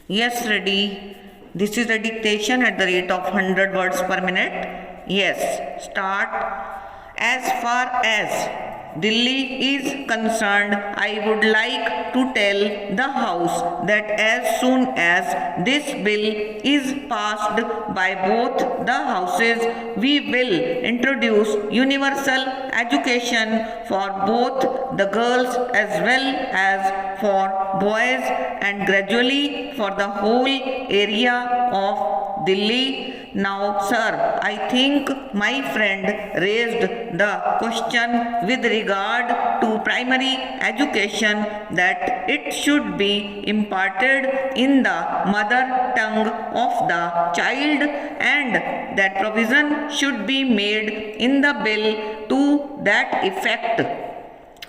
Yes, ready. This is a dictation at the rate of 100 words per minute. Yes, start. As far as Delhi is concerned, I would like to tell the House that as soon as this bill is passed by both the houses, we will introduce universal education for both the girls as well as for boys and gradually for the whole area of Delhi. Now, sir, I think my friend raised the question with regard to primary education that it should be imparted in the mother tongue of the child and that provision should be made in the bill to that effect.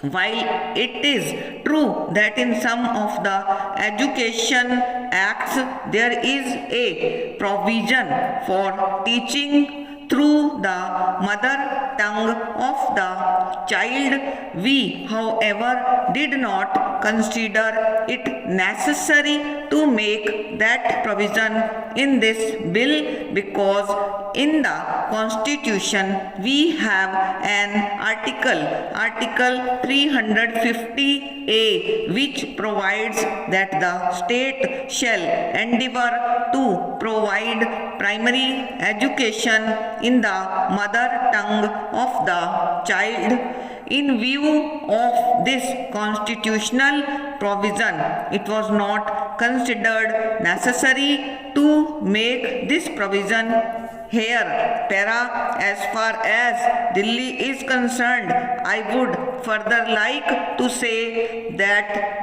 While it is true that in some of the education acts there is a provision for teaching through the mother tongue of the child, we, however, did not consider it necessary to make that provision in this bill because in the constitution we have an article 350A, which provides that the state shall endeavor to provide primary education in the mother tongue of the child. In view of this constitutional provision, it was not considered necessary to make this provision here. Para, as far as Delhi is concerned, I would further like to say that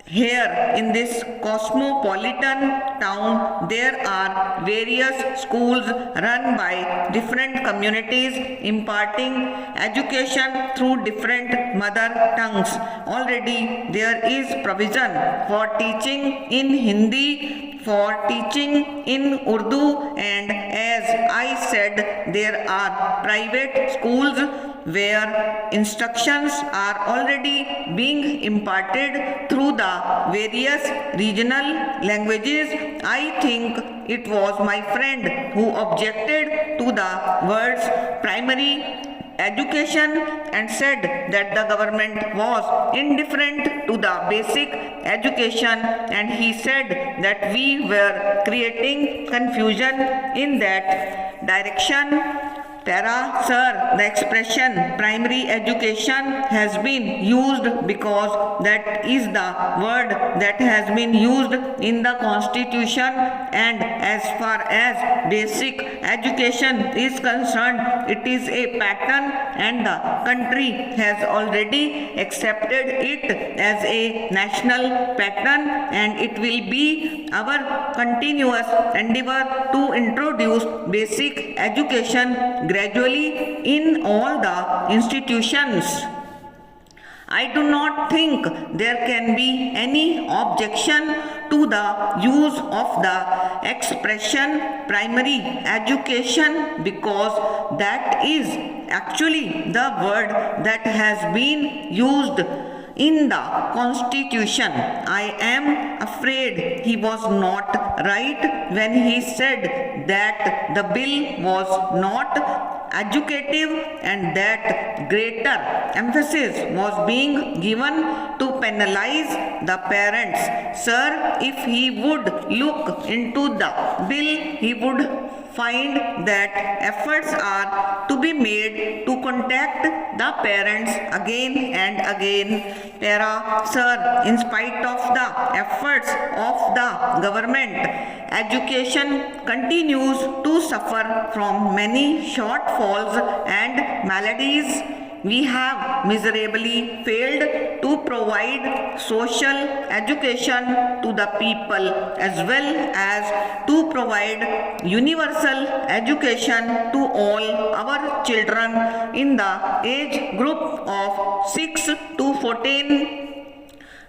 here in this cosmopolitan town, there are various schools run by different communities imparting education through different mother tongues. Already there is provision for teaching in Hindi, for teaching in Urdu, and as I said, there are private schools where instructions are already being imparted through the various regional languages. I think it was my friend who objected to the words primary education and said that the government was indifferent to the basic education, and he said that we were creating confusion in that direction. Para, sir, the expression primary education has been used because that is the word that has been used in the constitution, and as far as basic education is concerned, it is a pattern and the country has already accepted it as a national pattern, and it will be our continuous endeavor to introduce basic education gradually in all the institutions. I do not think there can be any objection to the use of the expression primary education because that is actually the word that has been used in the constitution. I am afraid he was not right when he said that the bill was not educative and that greater emphasis was being given to penalize the parents. Sir, if he would look into the bill, he would find that efforts are to be made to contact the parents again and again. Para, sir, in spite of the efforts of the government, education continues to suffer from many shortfalls and maladies. We have miserably failed to provide social education to the people as well as to provide universal education to all our children in the age group of 6 to 14.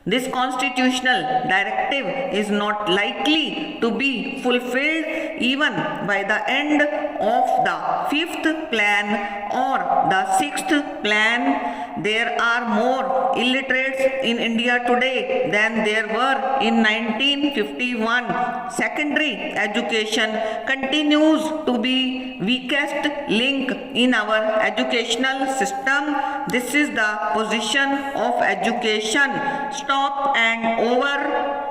This constitutional directive is not likely to be fulfilled even by the end of the 5th plan or the 6th plan, there are more illiterates in India today than there were in 1951. Secondary education continues to be weakest link in our educational system. This is the position of education. Stop and over.